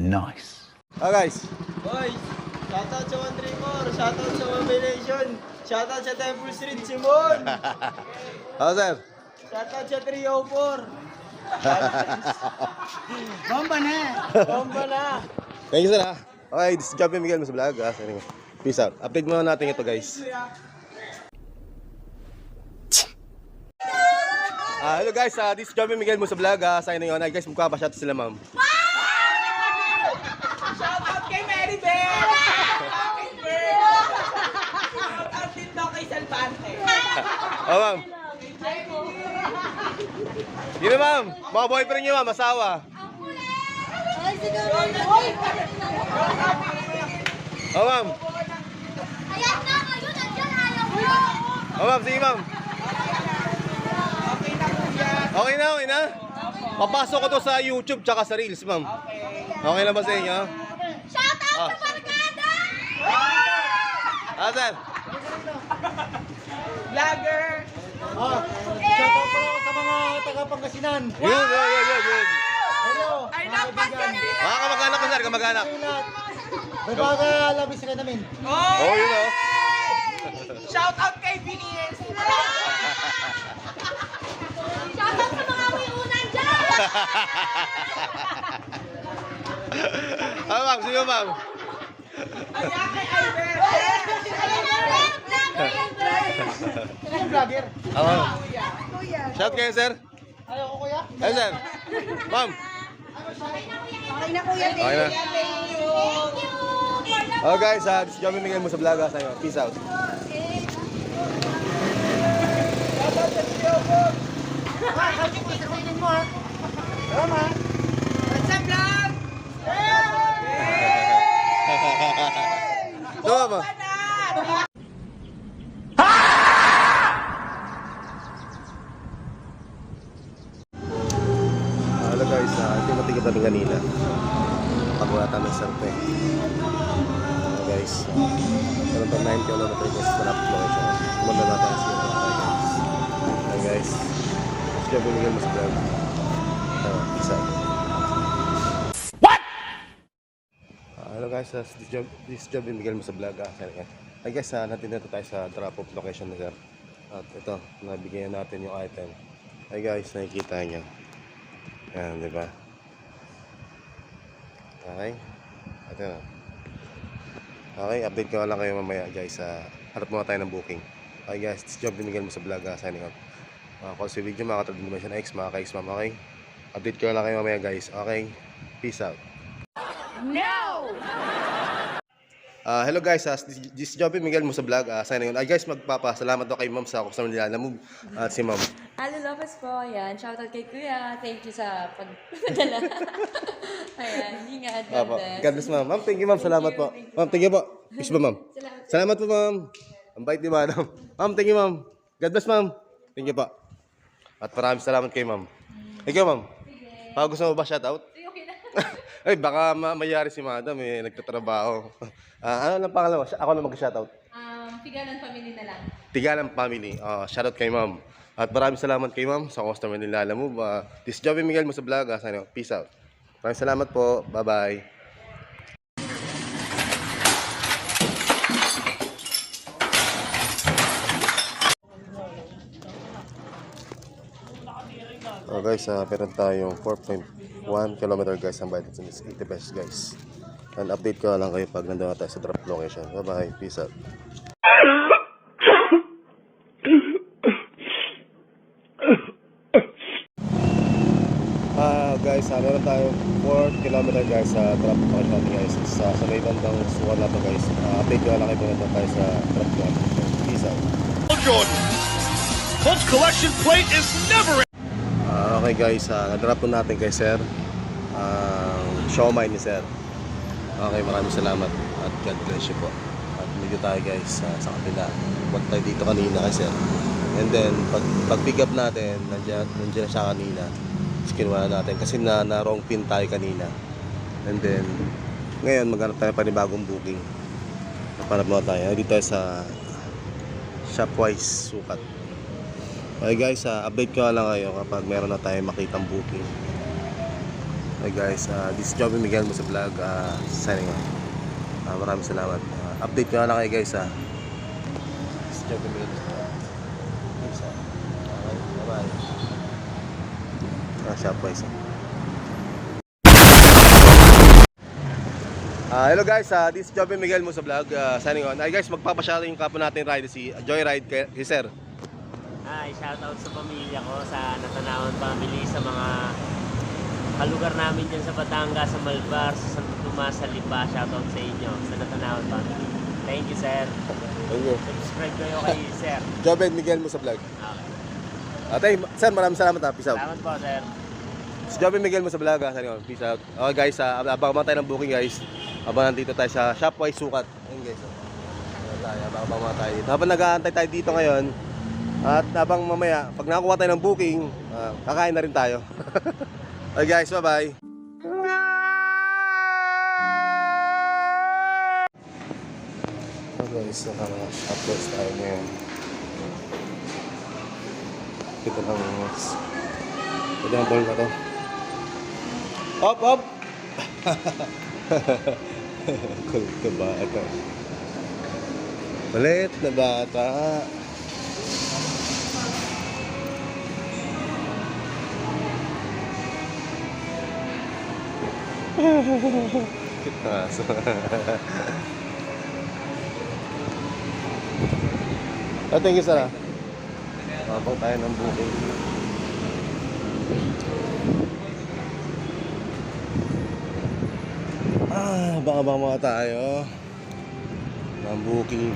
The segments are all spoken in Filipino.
Nice. Guys. Boys, shoutout sa 134, shoutout sa Mobile Nation, shoutout sa Temple Street, Simon. Sir. Shoutout sa 304. Bomba na. Bomba na. Thank you, sir. Okay, this is Joby Miguel sa vlog. Peace out. Update muna natin ito, guys. Hello guys, this is Joby Miguel sa vlog. Signing on. Guys, magpapashot sila, ma'am. Shoutout kay Mary Bell. Shoutout din daw kay Salvante. Ma'am. Yun na, ma'am. Mga boyfriend niyo, ma'am. Asawa. Ma'am. Ma'am, sige, ma'am. Okay na. Papasok ko to sa YouTube tsaka sa Reels, ma'am. Okay lang ba sa inyo? Shoutout sa barkada! Sir. Vlogger. Shoutout pala ako sa mga taga-Pangasinan. Yun. Hello. Ay, napaganda. Mga kamag-anak ko, sir. Kamag-anak. May baga labis sila namin. Oh, yun, oh. Shoutout kay Binies. Shoutout sa mga wiunan dyan! Ma'am. Sige, ma'am. Ayan kay Iver. Sino yung vlogger? Shout kayo, sir. Ayaw ko kuya. Hey, sir. Ma'am. Okay na kuya. Okay na. Oh, guys, this is Joby Miguel sa vlog. Peace out. What's up, vlog? Ito, ma'am. Hello guys, ito yung matigap natin kanina. Pagawa tayo ng sarpe. Guys, meron pa 9 kilometers sa sarap location. Kumanda na tayo siya. Hey guys, siya bumigyan mo sa vlog. Peace out. What? Hello guys, this job bumigyan mo sa vlog. Hey guys, natin dito tayo sa drop-off location na sir. At ito, nabigyan natin yung item. Hey guys, nakikita nyo. Yan, di ba? Okay. Ito na. Okay, update ko lang kayo mamaya guys. Harap muna tayo ng booking. Okay guys, this job binigyan mo sa vlog. Signing out. Kung sa video mga Katulad Dimension X, mga ka-X ma'am, okay? Update ko lang kayo mamaya guys. Okay? Peace out. No! Hello guys, this Joby Miguel mo sa vlog. Signing on. Guys, magpapasalamat ako kay ma'am sa customer nila na move. At si ma'am. Hello, Lopez po. Ayan. Shoutout kay Kuya. Thank you sa pagpadala. Ayan. Ingat. God bless. God bless, ma'am. Ma'am, thank you, ma'am. Salamat po. Ma'am, thank you po. Peace ba, ma'am? Salamat po, ma'am. Ang bait ni madam. Ma'am, thank you, ma'am. God bless, ma'am. Thank you po. At maraming salamat kay ma'am. Ikaw, ma'am. Gusto mo ba shoutout? Okay na. Ay, baka mayari si madam. Nagtatrabaho. Ano lang pangalan mo? Ako na mag-shoutout. Tigalan family na lang. Tigalan family. Shoutout kay ma'am. At maraming salamat kay ma'am sa customer nila. Alam mo ba, this Joby Miguel mo sa vlog. Peace out. Maraming salamat po. Bye-bye. Guys, meron tayong 4.1 km guys ang bayad sa 80 pesos guys. And update ko lang kayo pag nandun tayo sa drop location. Bye-bye. Peace out. Guys, meron tayong 4 km guys sa drop location guys. Sa may bandang suwan na to guys. Update ko lang kayo pag nandun tayo sa drop location. Peace out. Jordan. Colts collection plate is never. Okay guys, na-drop po natin kay sir siomai ni sir. Okay, maraming salamat at God bless you po. At medyo tayo guys sa kapila. Huwag tayo dito kanina kay sir. And then pag pick up natin, nandiyan na siya kanina. Kinuha natin kasi na wrong pin tayo kanina. And then ngayon maghanap tayo pa ni bagong booking. Napanap mo tayo dito tayo sa Shopwise Sukat. Okay guys, update ko lang kayo kapag meron na tayo makitang booking. Hey guys, this is Joby Miguel mo sa vlog, signing off. Maraming salamat. Update ko na lang kayo guys ha. This is Joby Miguel mo sa vlog. Peace out. Okay, bye-bye. Shopwise. Hello guys, this is Joby Miguel mo sa vlog, signing on. Ay guys, magpapasyato yung kapwa natin rider, si Joyride kay Sir. Hi, shoutout sa pamilya ko sa Natanawan Family, sa mga kalugar namin dyan sa Batangas, sa Malbar, sa Santo Tomas, sa Lipa. Shoutout sa inyo, sa Natanawan Family. Thank you, sir. Thank you. Subscribe kayo kay sir. Joby Miguel mo sa vlog. Okay. Sir, maraming salamat ha. Peace out. Salamat po, sir. Si Joby Miguel mo sa vlog, signing on. Peace out. Okay guys, abang tayo ng booking guys. Habang nandito tayo sa Shopwise Sukat. Ayun guys. Abang tayo dito. Habang nag-aantay tayo dito ngayon, at habang mamaya, pag nakakuha tayo ng booking, kakain na rin tayo. Okay guys, bye-bye. Okay guys, naka-Shopwise tayo ngayon. Ito lang ball na to. Up! Kulit na bata. Kulit na bata. Kita aso. Thank you sir. Mabang tayo ng booking. Abang-abang mga tayo ng booking.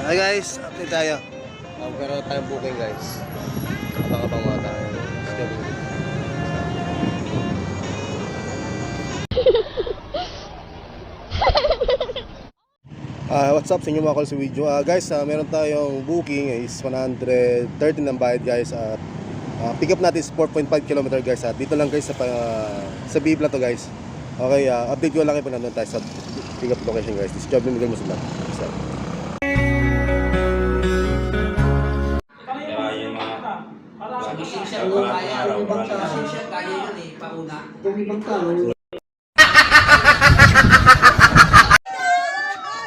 Hi guys, update tayo. Pero tayong booking guys. Abang-abang mga tayo. What's up sa inyo mga kalsa video? Guys, meron tayong booking is 113 ng bayad guys. At pick up natin is 4.5 km guys. At dito lang guys sa Bib lang to guys. Okay, update ko lang kayo pag nandun tayo sa pick up location guys. This is Joby Miguel mo sa vlog. Peace out.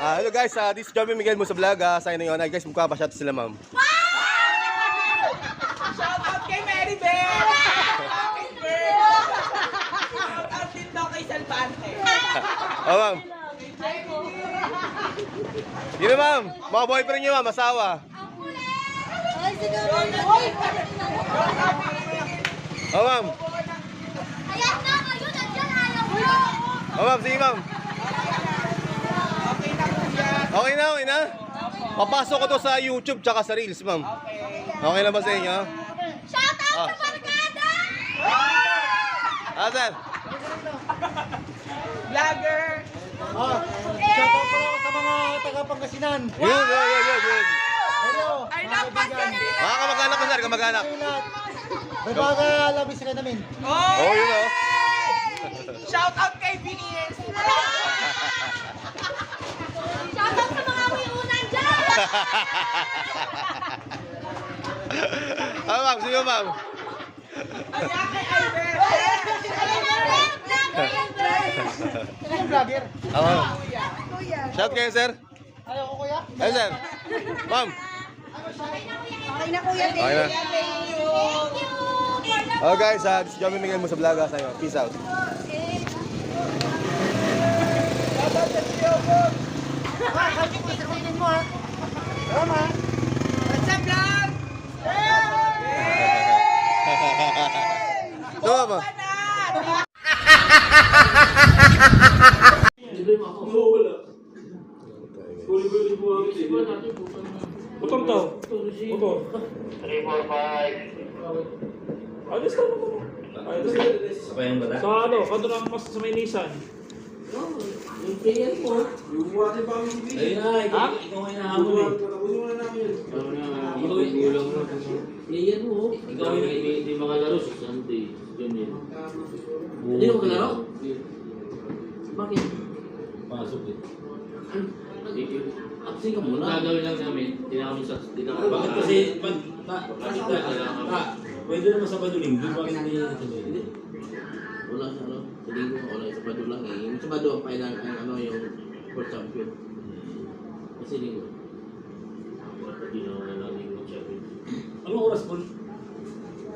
Hello guys, this is Joby Miguel mo sa vlog, signing on. Guys, magpapashot sila ma'am. Shoutout kay Mary Bell! Shoutout din daw kay Salvante. Oh ma'am. Yun na ma'am, mga boyfriend nyo ma'am, asawa. Oh ma'am. Ayan na, ayun, nandiyan, ayaw mo. Oh ma'am, sige ma'am. Okay na. Papasok ko to sa YouTube tsaka sa Reels, ma'am. Okay lang ba sa inyo? Shoutout sa barkada! Sir? Vlogger! Shoutout pala ako sa mga taga Pangasinan. Yun. Hello. Ay, napagyan! Mga kamag-anak ko, sir, kamag-anak. May baga labis sila namin. Oh, yun oh. Shoutout kay BS! Shoutout sa mga unan dyan! Ma'am, sige ma'am. Ayan kay Albert! Vlogger. Shout kayo, sir. Ayaw ko kuya. Ay, sir. Ma'am. Okay na kuya, Okay na. Oh guys, this is Joby Miguel mo sa vlog. Peace out. Sabi ko, sabihin mo ha. Tama. What's up, vlog? Tama ba? Utang to. Opo. 3, 4, 5. Ayos ka mo. Ayos ka. Sa ano? Kanto lang mas sa may Nissan. Yung player mo. Ayun na, ikaw nga hinahamon eh. Player mo. Ikaw yung mga laro sa Sunday. Ganyan. Hindi mo kalaro? Bakit? pumasok eh. Absent ka muna. Gagawin lang namin, bakit kasi pwede naman sa Badulinggo, bakit hindi Hindi. Wala sa ano. Sa linggo, wala sa Sabado lang eh. Yung Sabado, final ang ano yung World Champion. Kasi linggo. Hindi naman namin mag-champion. Anong oras po?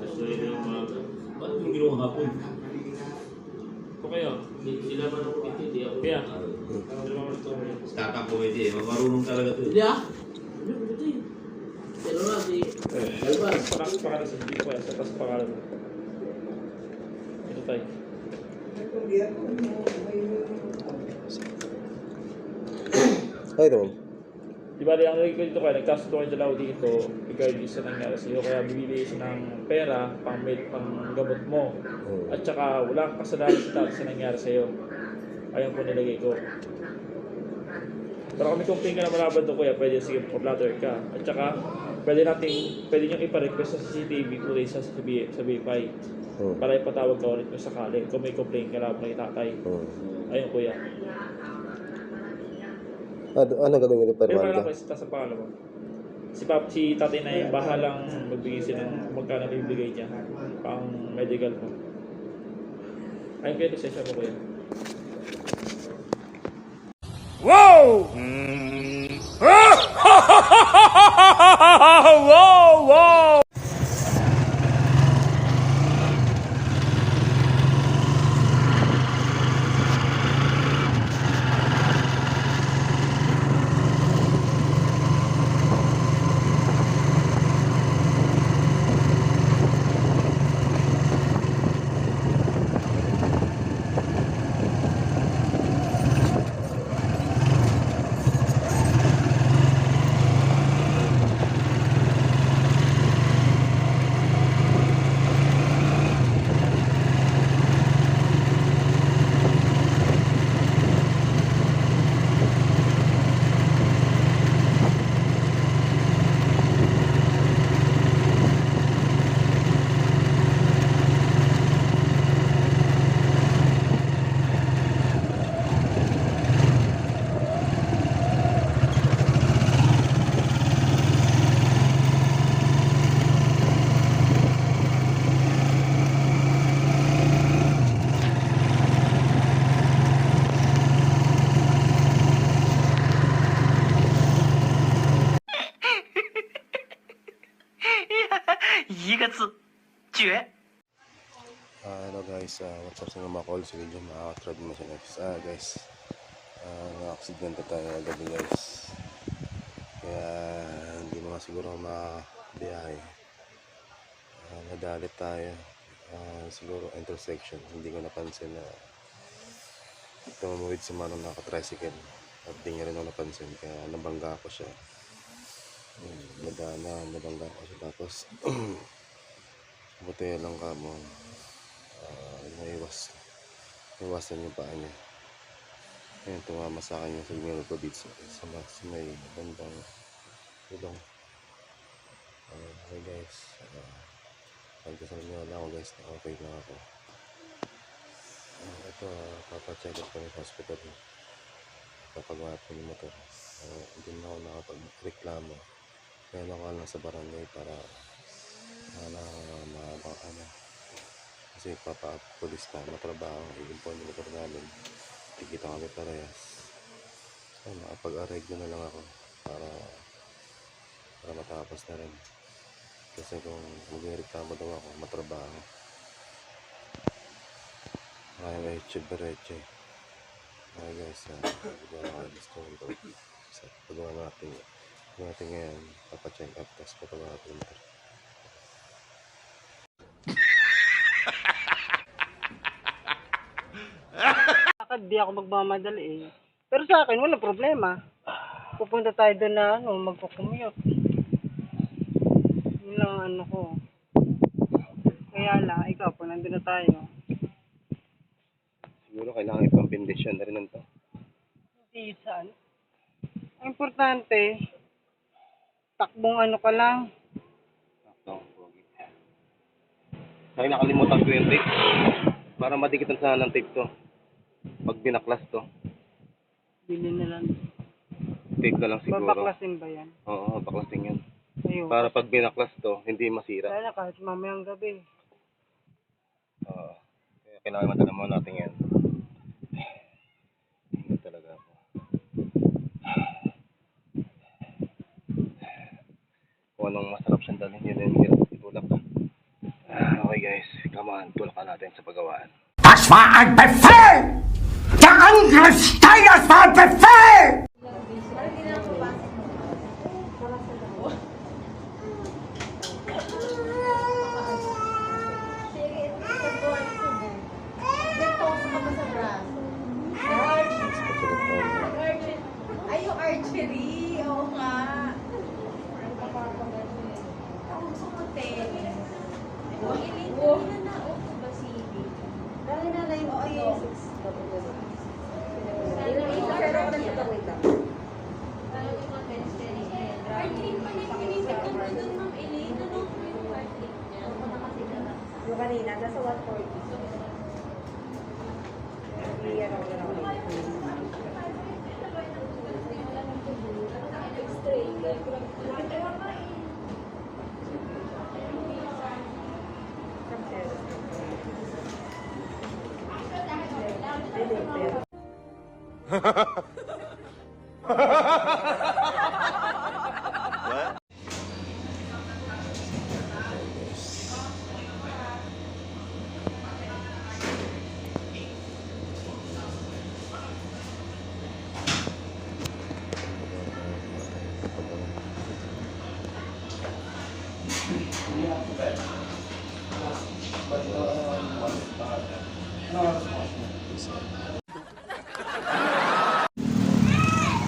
Kasi yung mga... Ba't yung ginawa hapon? O kaya? Sila man ako hindi ako. Kaya? Startup comedy eh, marunong talaga to. Hindi ah. Hindi, buti. Pero na si Galvan. Pangalan sa hindi ko yan. Sa tas pangalan mo. Ito tayo. Ay, ito ma'am. Di ba, ang nagiging ko dito kaya, nagkasundo kayo dalaw dito, regardless sa nangyari sa iyo, kaya bibili siya ng pera, pang gamot mo. At saka, wala kang kasalanan sa tatay sa nangyari sa iyo. Ayun po nilagay ko. Pero kung may complain ka na malaban doon, kuya, pwede sige, pa-blatter ka. At saka, pwede nyo ipa-request sa CCTV footage sa BFI. Para ipatawag ka ulit kung sakali, kung may complain ka laban ng tatay. Ayun, kuya. Ano gagawin ito per Pero month parang ka? ako sa pangalawa. Si tatay na yung bahalang magbigay siya ng magkano na ibigay niya pang medical mo. Ayun kaya lisensya mo kuya. Wow! Wow! Wow! Hello guys, what's up sa mga call sa video, makakatrad mo siya next. Guys, na-aksidente tayo gabi guys. Kaya hindi mo nga siguro makabiyahe. Nadalit tayo. Siguro intersection, hindi ko napansin na tumawid si Manong naka-tricycle. At di niya rin ako napansin, kaya nabangga ko siya. Nabangga ko siya. Tapos, buti lang ka mo. Naiwasan yung paa niya. Ngayon tumama sa akin yung signal ko dito sa may bandang ilong. Okay guys, pagkasal nyo lang ako guys na okay lang ako. Ito, papacheck up kami sa hospital. Kapagawa po yung motor. Hindi na ako nakapag-reklamo. Kaya ako lang sa barangay para kasi papapulis pa matrabaho, i-impon yung motor namin, tikita kami parehas. Nakapag-areglo na lang ako para matapos na rin, kasi kung mag-reklamo daw ako, matrabaho kaya may chibereche. Okay guys, pagawa natin ngayon, papacheck up, tapos pagawa natin yung motor. Di ako magmamadali eh. Pero sa akin, wala problema. Pupunta tayo doon na magpo-commute. Yun lang ang ano ko. Kaya lang, ikaw po, nandun na tayo. Siguro kailangan ipang-bendisyon na rin nito. Hindi saan. Ang importante, takbong ano ka lang. Ay, nakalimutan ko yung tape. Para madikitan sana ng tape to. Pag binaklas to. Bili na lang. Tape na lang siguro. Babaklasin ba yan? Oo, baklasin yun. Ayun. Para pag binaklas to, hindi masira. Sana kahit mamayang gabi. Oo. Kaya kailangan mo natin yan. Hindi talaga ako. Kung anong masarap siyang dalhin, yun yung hirap itulak to. Okay guys, come on, tulakan natin sa paggawaan. Das war ein Befehl! Der Angriffsteil, das war ein Befehl! Ay, yung archery. Oo nga. Ako gusto mo tennis. Ang ilito na na-auto ba si Ibi? Dahil na lang yung archery pa rin pinipit ko na doon ng Elaine. Ano yung archery niya? Yung kanina, nasa 140.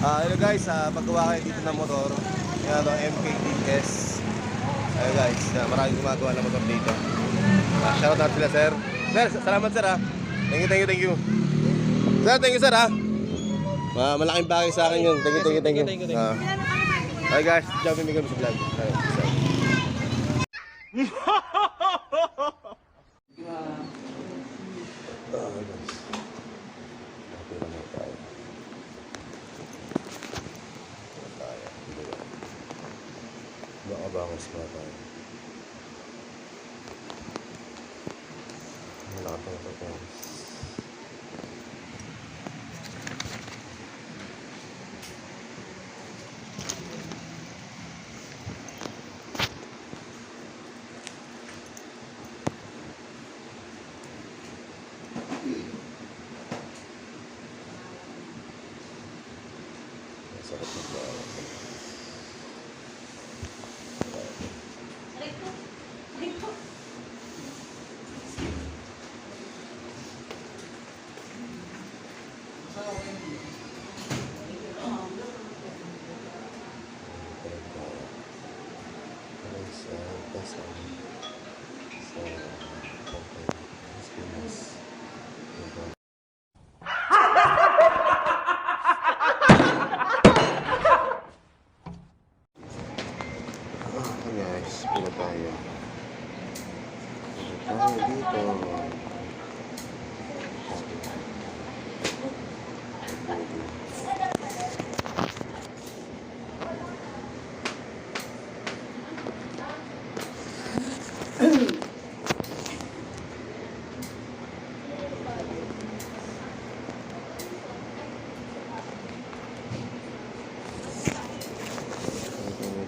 Hello guys, paggawa kayo dito ng motor. Yan ito, MKDS. Ayun guys, maraming gumagawa ng motor dito. Shout out sila sir. Sir, salamat sir ha. Thank you. Sir, thank you sir ha. Malaking bagay sa akin yun. Thank you. Hi guys, jumping me kami sa vlog. Baka bangos na tayo. Wala ka pang tapos. Masarap na ba? Guys, pula tayo.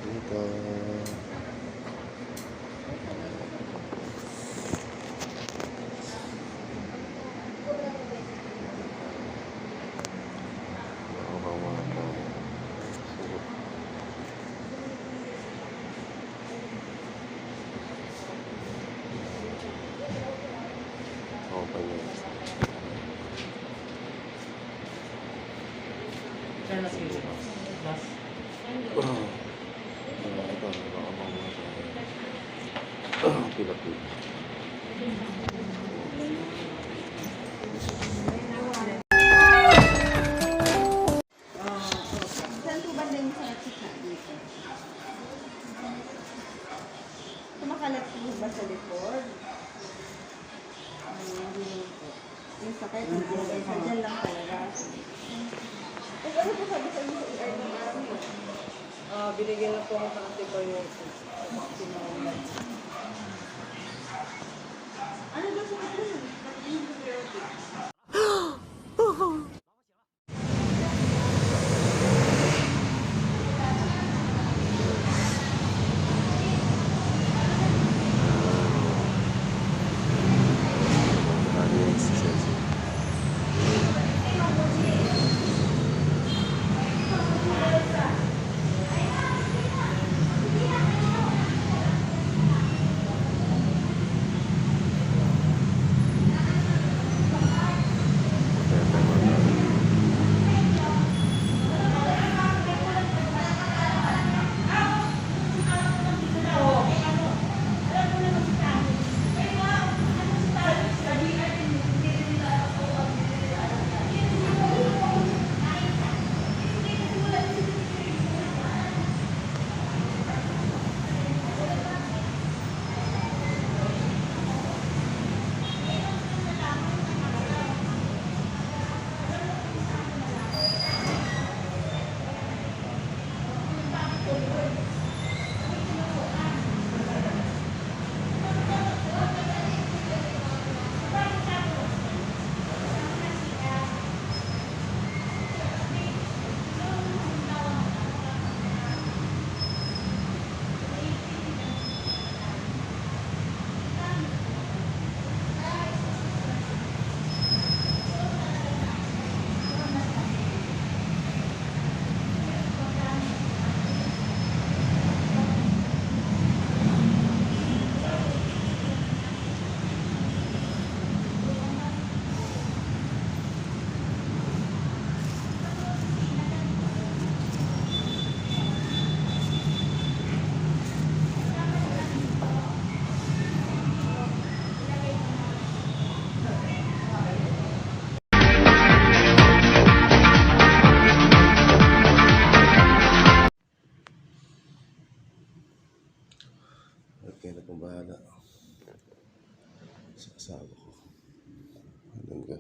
Dito. Saan po ba din sa chika dito? Kumakalat po ba sa likod? Hindi po. Yung sakit, hindi. Sa dyan lang talaga. Tapos ano po sabi sa inyo sa ER ng army? Binigyan na po ako ng antibiotics. Ano daw sa kanila? Antibiotic. Okay na pong bahala sa asawa ko. Anong ka?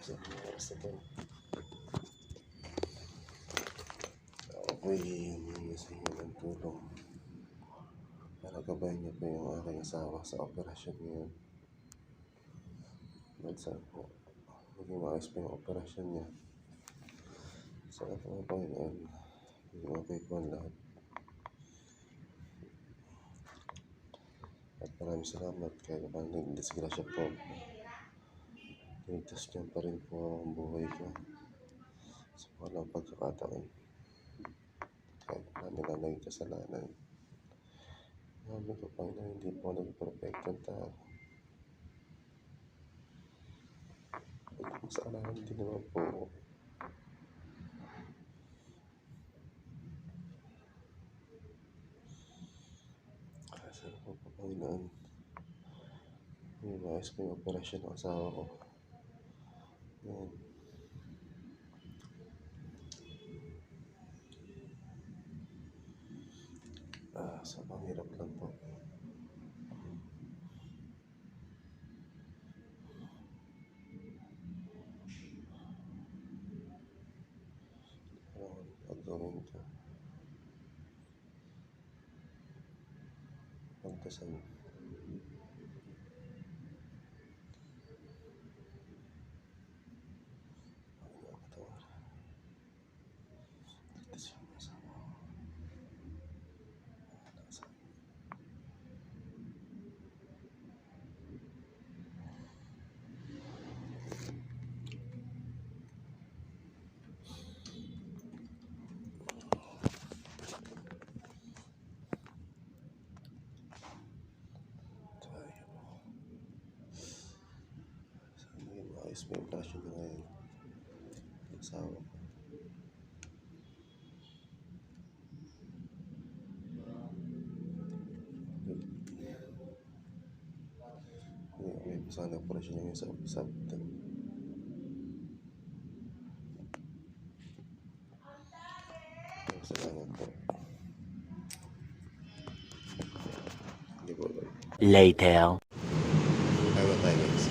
Sa oras na po. Ako'y humingi sa inyo ng tulong para gabayan niyo po yung aking asawa sa operasyon ngayon. Saan po maging maayos po yung operasyon niya. Sana po ang Panginoon okay po ang lahat. At maraming salamat kahit ang nagdisgrasya po. Tinigtas niyan pa rin po ang buhay ko sa walang pagkakataon. Kahit marami na naging kasalanan. Marami ko Panginoon, hindi po nag-perfectong tao. Kasalanan din naman po. Sana po Panginoon, may maayos ko yung operasyon ng asawa ko. Ayan. Sa pangirap lang po. Pagawin ka. Pagdasal. Ayos mo yung operasyon ko ngayon. Asawa ko. May pasang operasyon ngayon sa Sabtan. Salamat po. Hindi po. Later. Kaya tayo guys.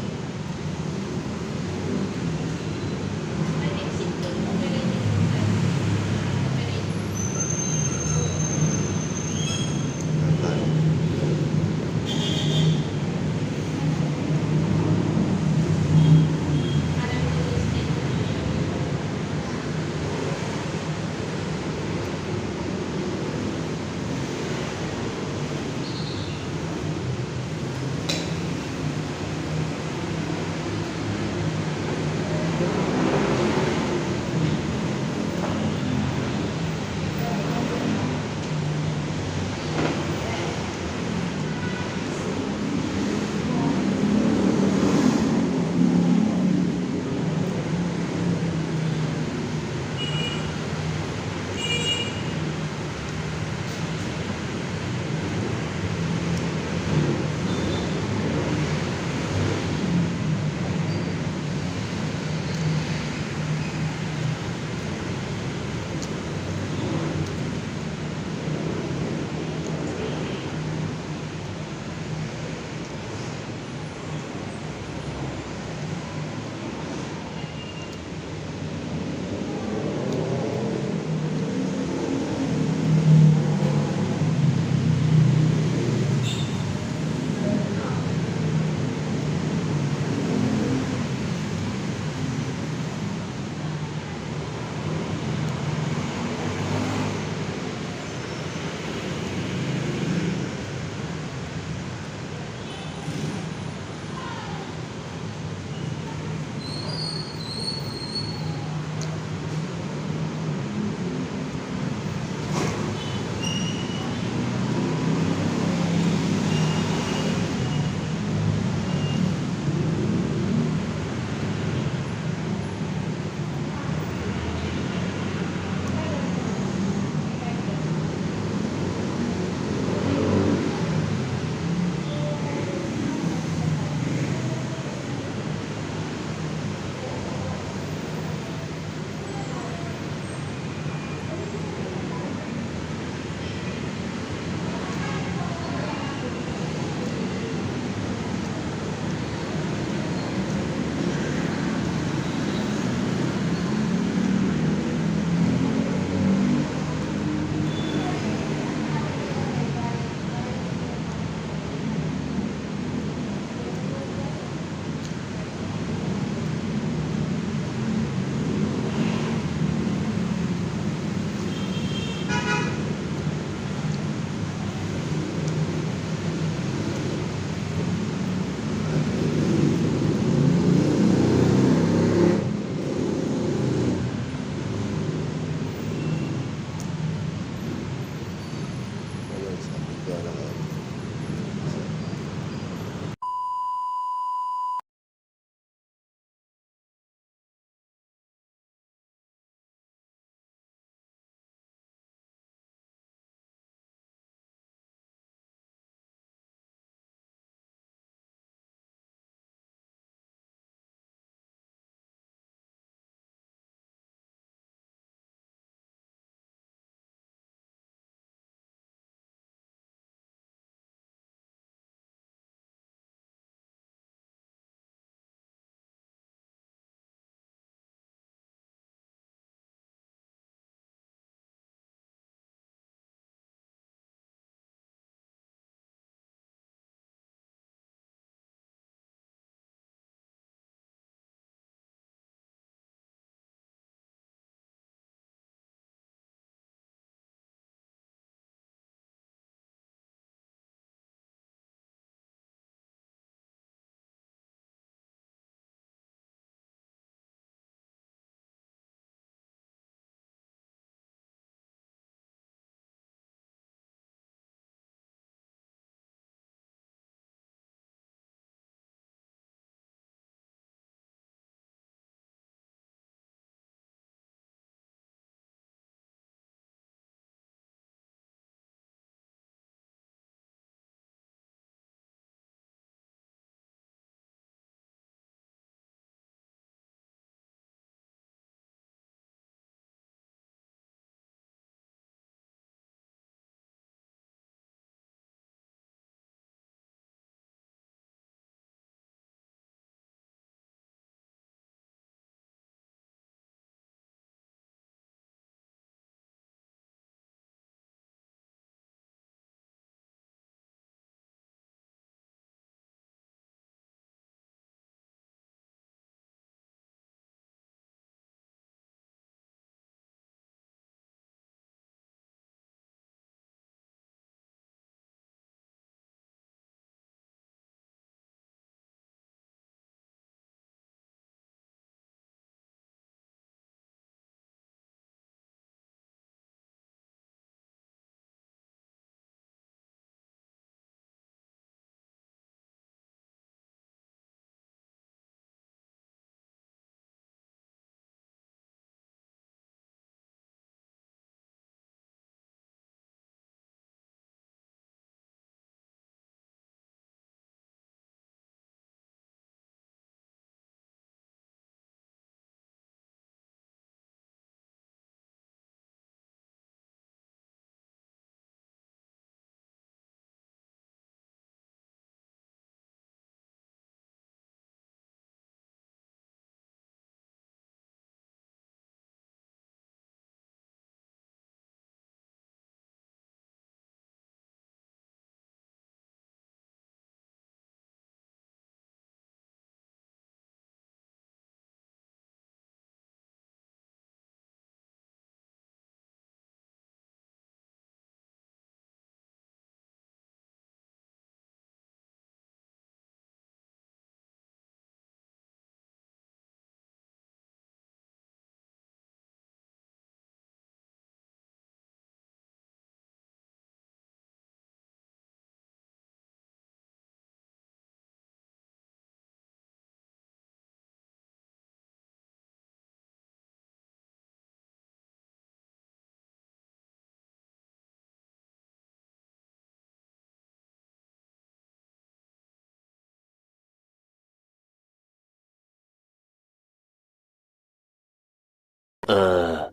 Tama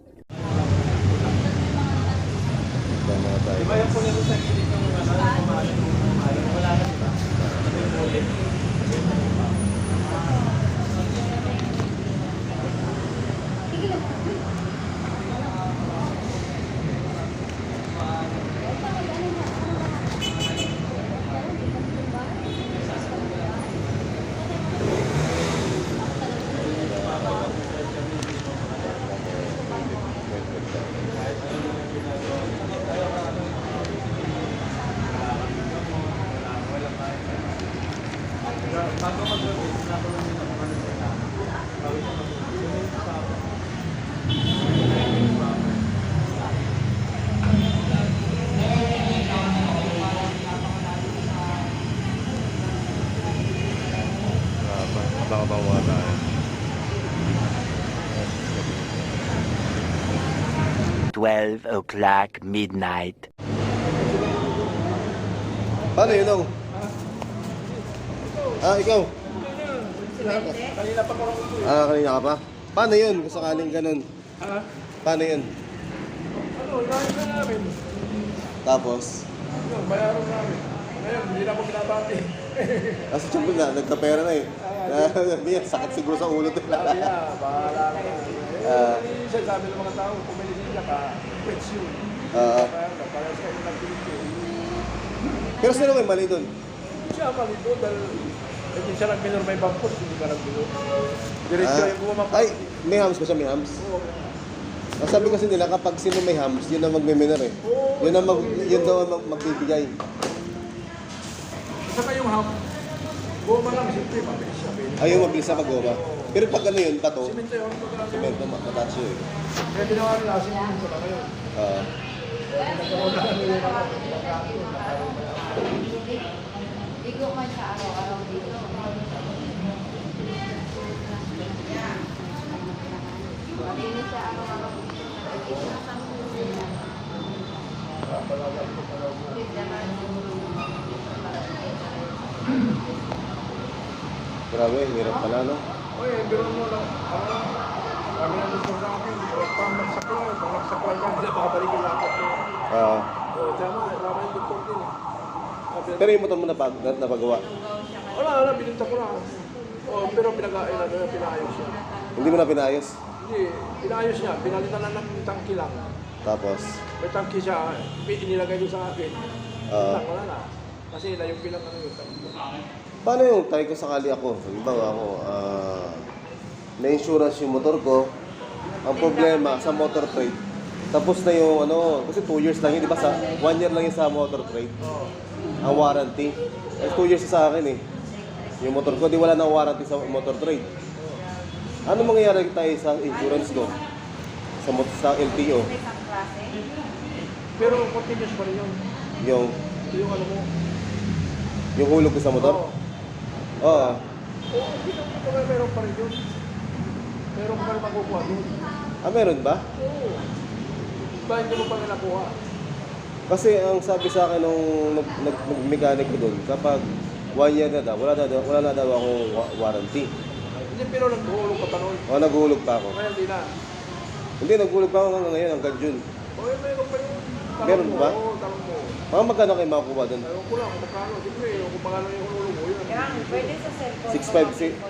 tayo. Diba yung puno sa gilid ng wala na, diba? Abang-abang muna tayo. 12 o'clock midnight. Paano yun, Ong? Ah, ikaw? Kanina pa ko Ah, kanina ka pa? Paano yun kung sakaling ganun? Ha? Paano yun? Ano, inaayos na namin. Tapos? Yun, bayaran namin. Ngayon, hindi na ako binabati. Kasi siyempre na, nagkapera na eh. Yan, sakit siguro sa ulo nila. Sabi niya, bahala ka na. Siya sabi ng mga tao, kung may lisensya ka, quits yun. Bayaran ka, parehas kayo nagpilipin. Pero sino may mali doon? Siya malito dahil hindi siya nag-minor may bampos, hindi ka nag-minor. Diretso yung bumamang. Ay, may hams ba siya? May hams? Ang sabi kasi nila, kapag sino may hams, yun ang magme-minor eh. Yun daw ang magbibigay. Saka yung ham, goma lang, siyempre, mabilis siya. Ayun, mabilis sa pag-goma. Pero pag ano yun, pato, Simento yun, semento, mataas yun eh. kaya ginawa nila, simento na ngayon. Nagkaroon na kami yung Ligo man siya araw-araw dito. Malinis siya araw-araw dito. Grabe, hirap pala, no? Oy, biro mo lang. Kami na dito sa akin, pang nagsaklay ka, hindi makabalik yung laptop mo. Tama, tama yung doktor din. Pero yung motor mo napagawa. Wala, bininta ko na. Pero pinayos siya. Hindi mo na pinayos. Hindi, pinayos niya. Pinalitan lang ng tangki lang. Tapos, May tangki siya, inilagay doon sa akin. Wala na. Kasi na yung pilang ano yung tangki. paano yung tayo ko sakali ako? Halimbawa ako, na-insurance yung motor ko. Ang problema sa motor trade, tapos na yung ano, kasi 2 years lang yun, di ba? 1 year lang yun sa motor trade. Ang warranty. Ay, 2 years sa akin eh. Yung motor ko, di wala nang warranty sa motor trade. Ano mangyayari tayo sa insurance ko? Sa LTO? Pero continuous pa rin yun. Yung Ano mo. yung hulog ko sa motor? Oo. Meron pa rin yun. Meron pa rin makukuha doon. Ah, meron ba? Oo. Ba hindi mo pa rin nakuha? Kasi ang sabi sa akin nung nag-mechanic ko doon, kapag 1 year na daw, wala na daw akong warranty. Hindi, pero naghuhulog ka pa noon. O, naghulog pa ako. Ngayon, hindi na. Hindi, naghulog pa ako hanggang ngayon, hanggang June. Meron pa yun. Meron ba? Oo, tanong mo. Mga magkano kayo makukuha doon? Ayaw ko lang kung magkano. Siyempre, kung magkano yung hulog mo yun. Pwede sa cellphone.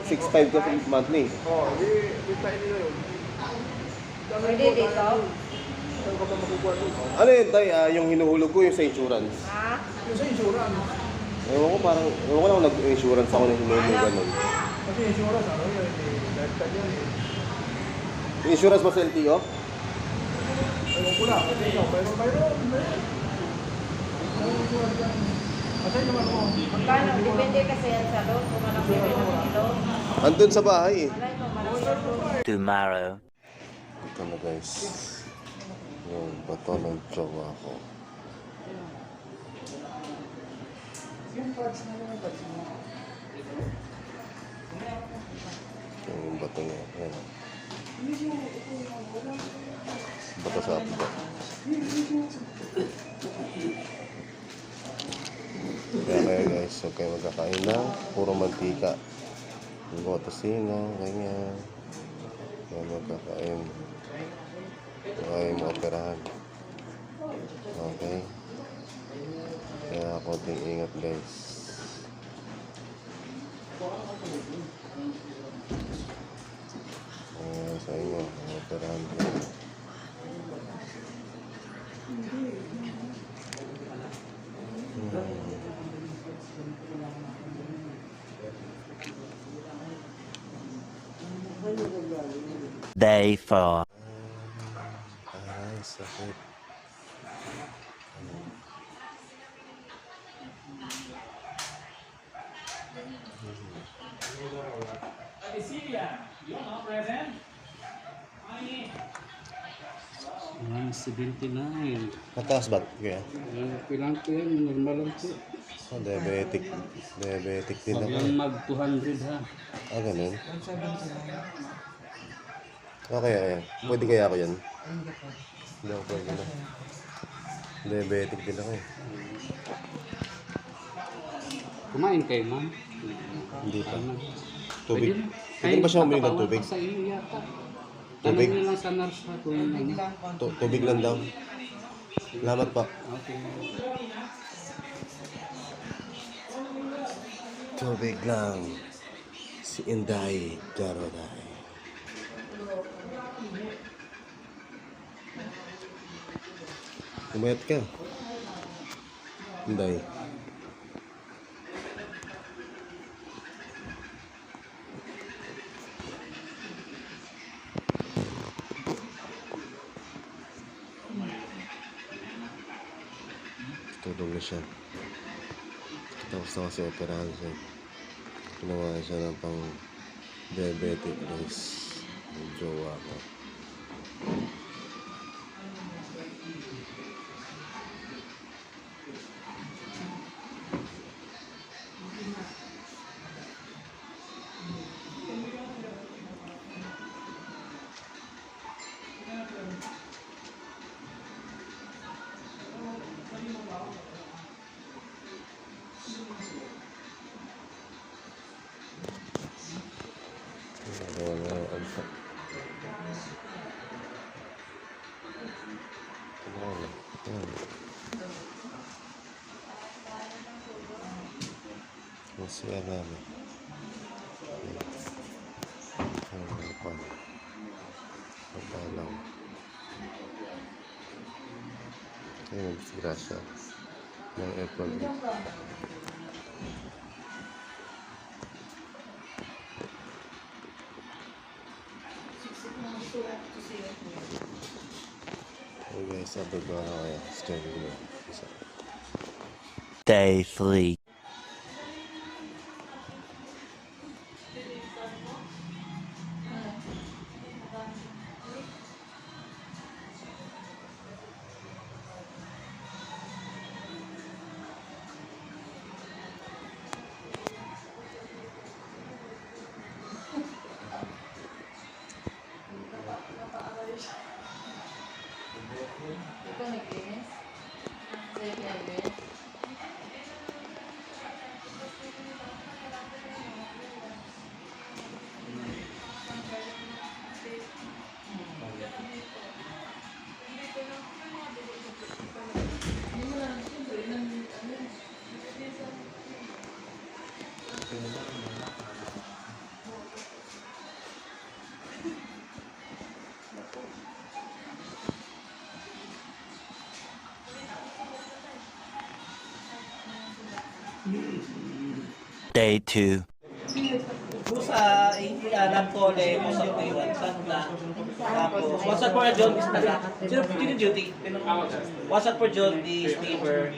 6.5 ka monthly. Oo, hindi, bintain nila yun. Pwede dito? Saan ka pa makukuha doon? Ano yun, tay? Yung hinuhulog ko yung sa insurance. Ha? Yung sa insurance. Ewan ko lang kung nag-insurance ako ng hinuhulog ganun. Kasi insurance, ano yun, lifetime yan eh. Yung insurance mo sa LTO? Ayaw ko lang, kasi ikaw, mayroon. Kasi naman mo. Magkano? Depende kasi yan sa load. Kung anong pwede naman i-load. Andun sa bahay eh. Malay mo, malaki. Tomorrow. Ito na guys. Yung bato ng jowa ko. Yung bato niya. Yan. Bato sa apo. Kaya guys, huwag kayo magkakain ng puro mantika. Yung tosino, ganyan. Kaya magkakain. Okay, maoperahan. Okay. Kaya konting ingat guys. Sa inyo, maoperahan ko. Day 4. Ay, sakit. Yan, 79. Mataas ba? Kaya? Kailangan ko yan, normal lang po. Oh, diabetic. Diabetic din Huwag ako. lang mag 200 ha. Ah, ganun. Okay, kaya. Pwede kaya ako yan? Hindi ako pwede na. Diabetic din ako eh. Kumain kayo, ma'am. Hindi pa. Ano? Tubig. Pwede na. Pwede ba siya humingi ng Katawan tubig? pa sa iyo yata. Tubig? Tanong niyo lang sa nurse ha kung ano. Tubig lang daw. Salamat pa. Okay. Tubig lang. Si Inday Jaroday. Umayat ka. Inday. Tulog na siya. Tapos na kasi operahan siya. Ginawa siya ng pang diabetic guys. Yung jowa ko. Wala ang pa. Wala. Masaya namin. Ang pan. Ang palaw. Ayun, grasya. Ng apple. Hey guys, sabi ko na kaya. Stay with me. Day 3. Ikaw naglinis? Sa'yo pinaglinis? Day 2. Po sa Napole, po sa Taiwan, Santa. Tapos, WhatsApp for John is na. Sino duty? WhatsApp for John is neighbor.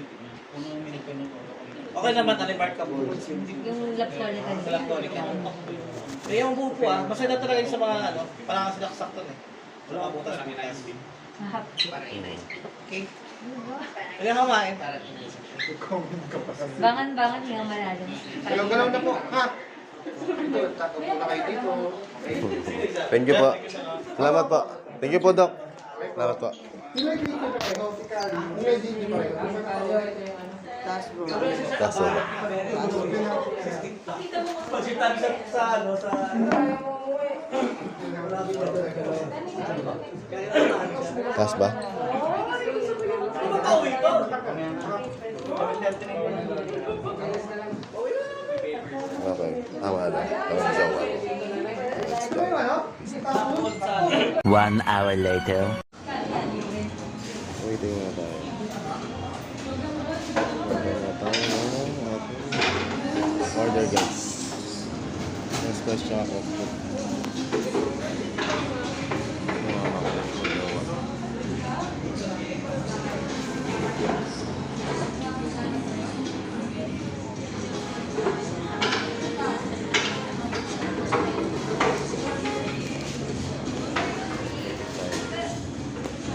Okay naman, unremarkable. Yung laptop ka Sa laptop ka. Kaya yung buo po masaya na talaga yung sa mga ano, parang sinaksak to eh. Wala mga butas. Okay? Kaya kamain. Bangan-bangan nga malalim. Galaw na po, ha? Tato po na kayo dito. Thank you po. Salamat po. Thank you po, Doc. Salamat po. Taas bro. Kaso. Kita sa ano, sa... Taas ba? Mapauwi pa. Okay. Tama na. Tama na jowa. One hour later. Waiting na tayo. Order na tayo ng ating order guys. Express chocolate.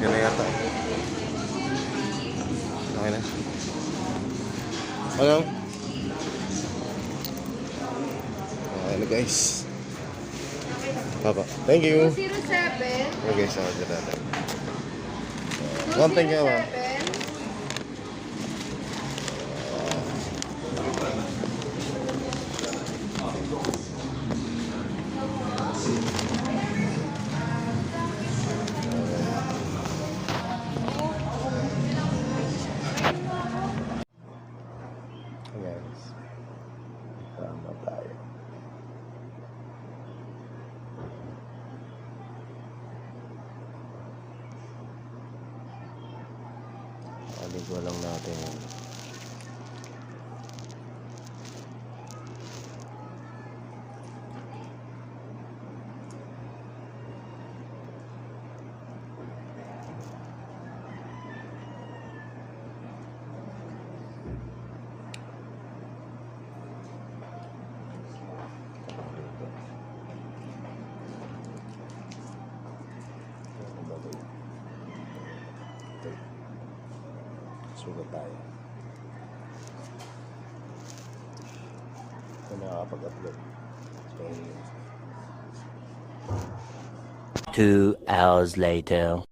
Yan na yata. Okay na. Ano? Okay na guys. Papa. Thank you. 207. Okay, so order natin. One thing nga ba? 207. Guys. Tama tayo. Aligo lang natin yun. Sugat tayo. Ito nakakapag-upload. So, 2 hours later.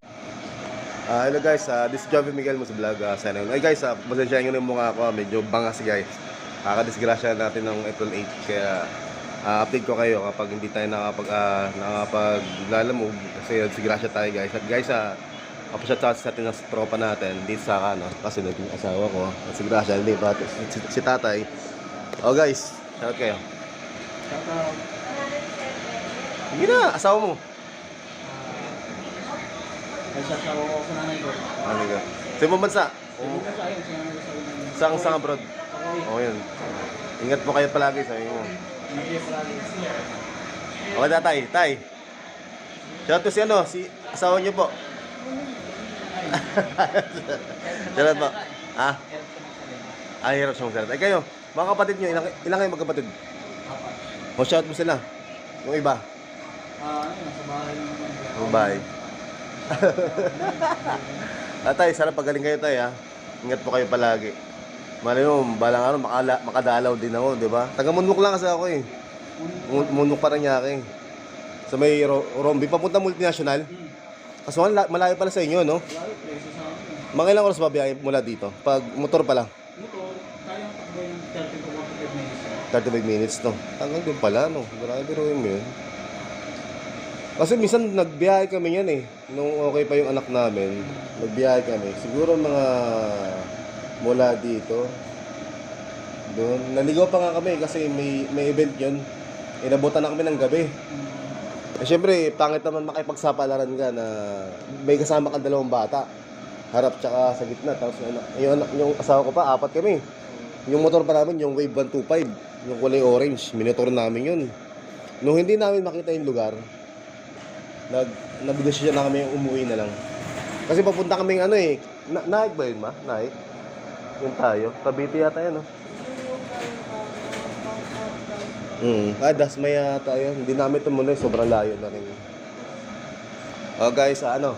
hello guys, this is Jovi Miguel mo sa vlog. Sana yun. Ay guys, pasensyahan nyo na yung mukha ko. Medyo bangas guys. Kakadisgrasya natin ng April 8. Kaya update ko kayo kapag hindi tayo nakapaglalamove. Kasi disgrasya tayo guys. At guys, kapasya sa atin ng tropa natin dito sa ano, kasi naging asawa ko. At si Gracia, hindi pa. Si tatay. Oh guys, shout kayo. Shout out. Hindi na, asawa mo. Ay, sasawa ko sa nanay ko. Ano ka? Sa ibang bansa? Saan abroad? Oo yun. Ingat po kayo palagi sa inyo. Okay tatay, tay. Shout to si ano, si asawa niyo po. Salamat po. Hirap siya magsalita. Ay kayo, mga kapatid nyo, ilang kayo magkapatid? O shout mo sila. Yung iba. Sa bahay naman. Yung bahay. Tay, sana pagaling kayo tay ha. Ingat po kayo palagi. Malay mo, balang araw makadalaw din ako, di ba? Taga-Munok lang kasi ako eh. Munok parang nyake. So may Rombi, papunta multinational. Kaso malayo pala sa inyo, no? Mga ilang oras ba biyahe mula dito? Pag motor pa lang? Motor, kayang takbo yung 30 to 45 minutes. 35 minutes, no? Hanggang din pala, no? Grabe, biruin mo yun. Kasi minsan nagbiyahe kami yan eh. Nung okay pa yung anak namin, nagbiyahe kami. Siguro mga mula dito. Doon. Naligaw pa nga kami kasi may event yun. Inabutan na kami ng gabi. Eh, syempre, pangit naman makipagsapalaran ka na may kasama kang dalawang bata. Harap tsaka sa gitna. Tapos yung asawa ko pa, 4 kami. Yung motor pa namin, yung Wave 125. Yung kulay orange. Minotor namin yun. Nung hindi namin makita yung lugar, nabidesisyon na kami yung umuwi na lang. Kasi papunta kaming ano eh. Naik ba yun ma? Naik? Yung tayo. Cavite yata yan, no? Dasmay yata yun. Hindi namin tumuloy. Sobrang layo na rin. Oh guys, ano?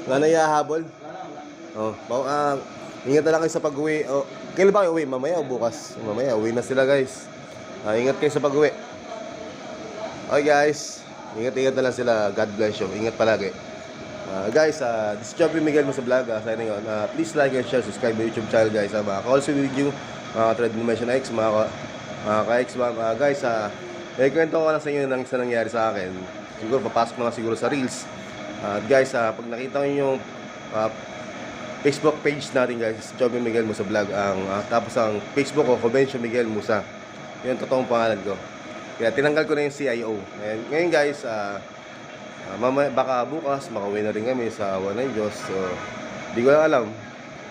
Nanayahabol? Ingat na lang kayo sa pag-uwi. Kailan ba kayo uwi? Mamaya o bukas? Mamaya, uwi na sila guys. Ingat kayo sa pag-uwi. Okay guys. Ingat-ingat na lang sila. God bless you. Ingat palagi. Guys, this is Jovi Miguel mo sa vlog. Signing on. Please like and share. Subscribe my YouTube channel guys. Mga ka-also with you. Mga ka-Thread Dimension X. Mga ka-X. Guys, Kwento ko lang sa inyo ng isa nangyari sa akin. Siguro papasok na siguro sa Reels. Guys, pag nakita nyo yung Facebook page natin guys, Joby Miguel Musa Vlog. Tapos ang Facebook ko, Convention Miguel Musa. Yun, totoong pangalan ko. Kaya tinanggal ko na yung CIO. Ngayon guys, baka bukas makauwi na rin kami sa awa ng Diyos. So, di ko lang alam.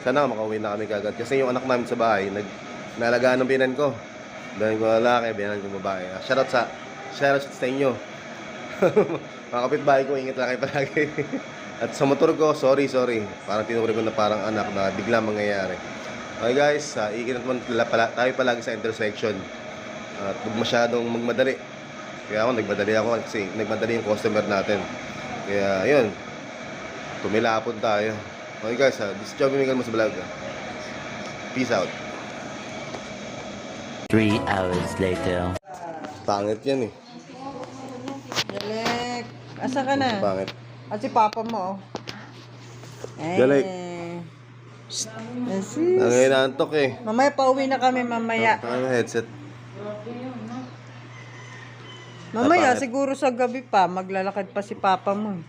Sana makauwi na kami kagad. Kasi yung anak namin sa bahay, nalagaan ng binan ko. Binan ko lalaki, binan ko babae. Shoutout sa inyo. Mga kapitbahay ko, ingat lang kayo palagi. At sa motor ko, sorry. Parang tinuri ko na parang anak na bigla mangyayari. Okay guys, ikinat mo tayo palagi sa intersection. At huwag masyadong magmadali. Kaya ako, nagmadali kasi nagmadali yung customer natin. Kaya, yun. Tumilapon tayo. Okay guys, this is Joby Miguel Musa Vlog. Peace out. 3 hours later. Pangit yan eh. Galek. Asa ka na? Pangit. At si papa mo, oh. Galek. Asis. Nanginantok eh. Mamaya pauwi na kami mamaya. Ano headset? Mamaya, Bakit? siguro sa gabi pa, maglalakad pa si papa mo.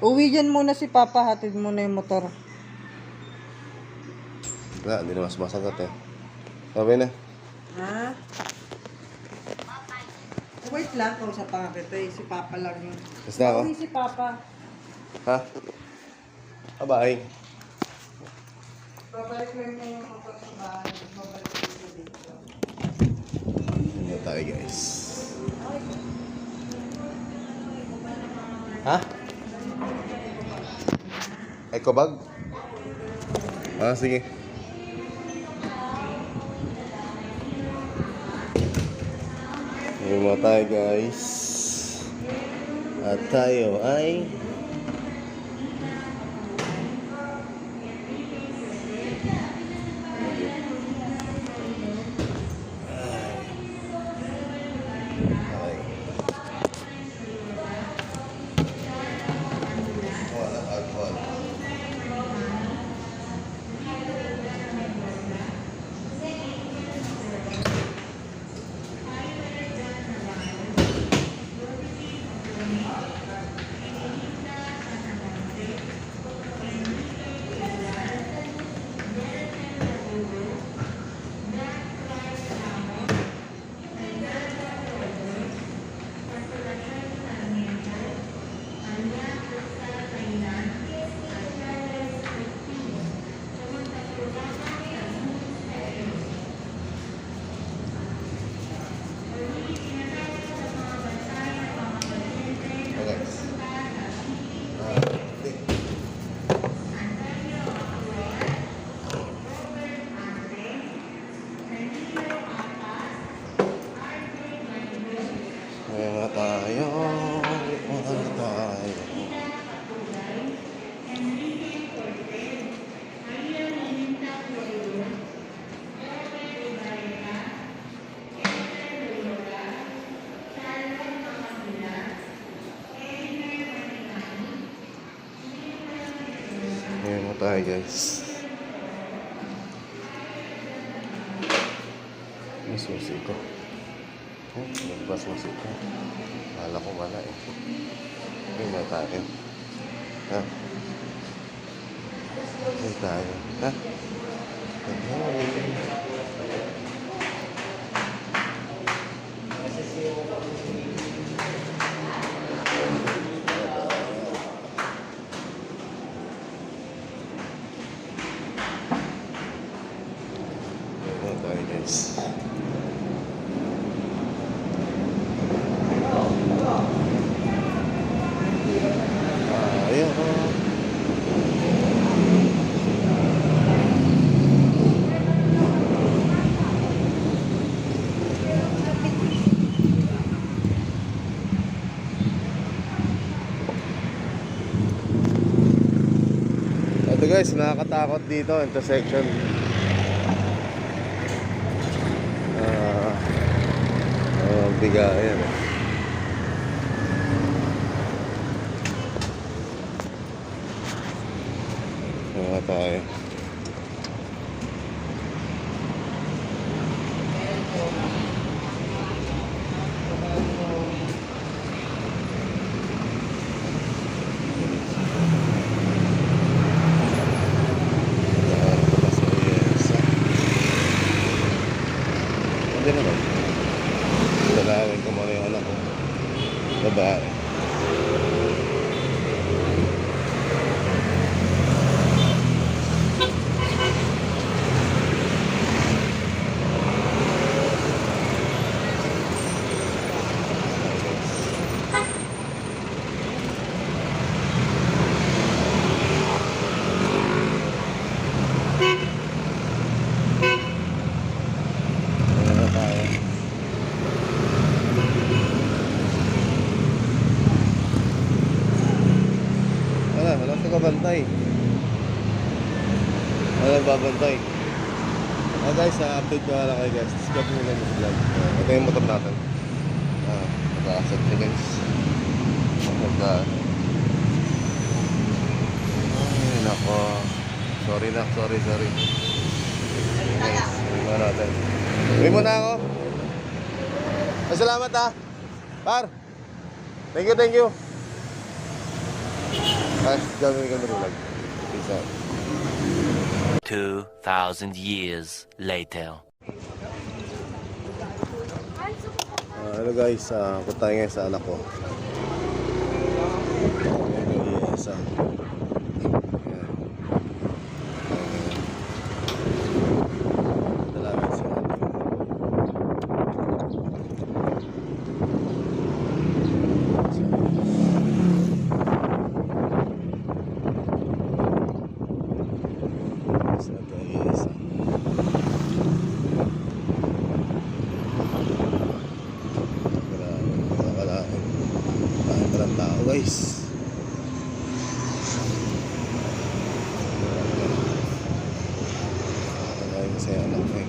Uwi dyan muna si papa, hatid muna yung motor. Wala, hindi na mas masagot eh. Sabi na. Ha? Wait lang, kung sa pangakita eh. Si papa lang yun. Basta ako. Uwi si papa. Ha? Bye-bye. Babalik lang niya yung motor sa bahay. Babalik ko dito. Ano tayo guys? Ha? Eco bag? Sige. Ngayon mo tayo guys. At tayo ay tayo guys. May susi ko. Nagbas susi ko. Kala ko wala eh. Okay na tayo. Ha? Okay tayo. Ha? Ito guys, nakakatakot dito, intersection. Bigayan eh. Mga tayo. babae. Walang tagabantay. Walang babantay. Guys, update ko lang kayo guys. Subscribe nyo lang yung vlog. Ito yung motor natin. Naka-set nyo guys. Ay, nako. Sorry. Okay, guys, uwi mo natin. Uwi mo na ako. Ay, salamat ha. Par. Thank you. Ay, gawin ka vlog. Peace out. 2,000 years later. Hello guys, punta tayo ngayon sa anak ko. Ayan yung isa. Dalagan si ate. Guys, ang saya anak ko eh.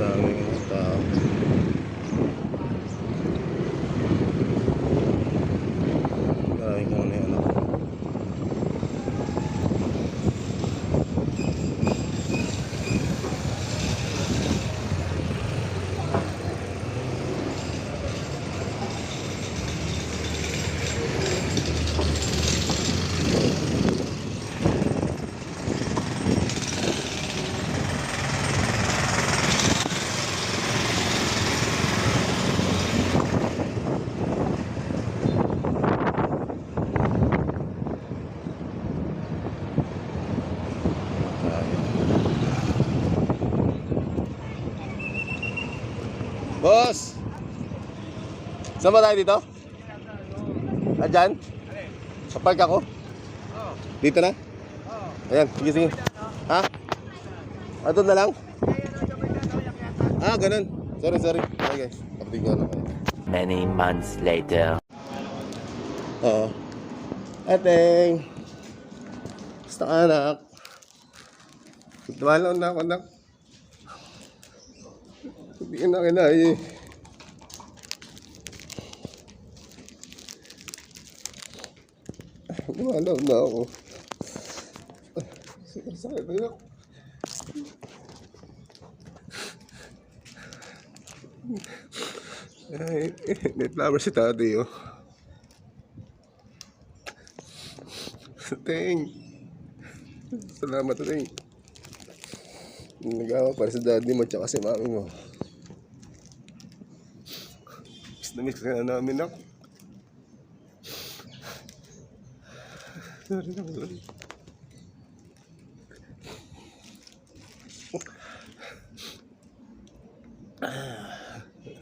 Daming tao. Maraming kung ano yung anak ko. Boss! Saan ba tayo dito? Dyan? Sa park ako? Dito na? Ayan, sige. Ha? Doon na lang? Ganun. Sorry. Okay guys, kapatid ko lang kayo. Many months later. Oo. Ateng! Basta ka anak. Tumalaw na ako anak. Hindi ka na kinaya eh. Tumalaw na ako. Sakit na ako. Ay, may flower si Tati oh. Teng. Salamat Teng. Nagawa para sa daddy mo tsaka si mami mo. Miss ka na namin ako. Sorry.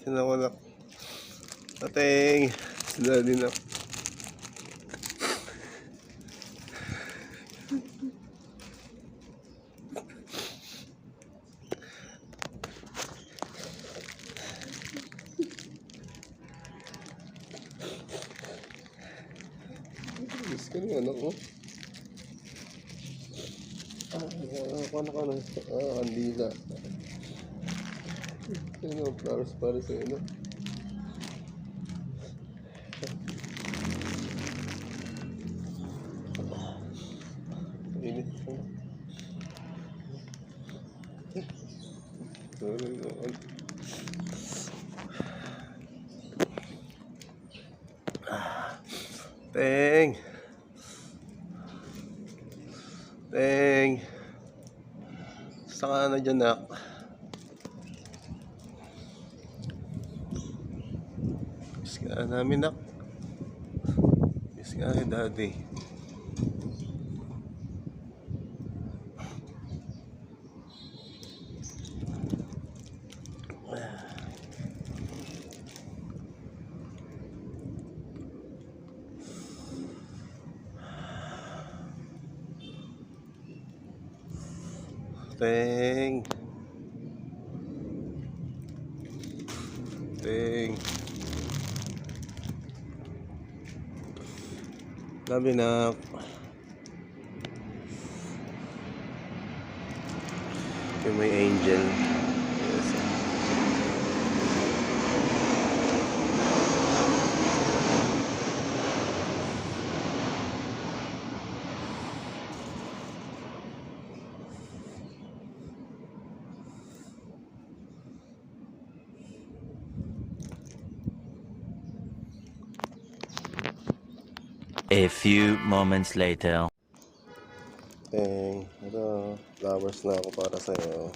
Sinako na. Ateng. Si daddy na. Miss ka niya, anak mo. Ano na? Kandila. Ano, flowers para sa'yo, no? Init. Teng. Teng. Saka na dyan, nak. Miss ka namin, nak. Miss ka ni daddy. Teng. Teng. Labi na. Yung may angel. Yes. A few moments later. Ito, flowers na ako para sa'yo.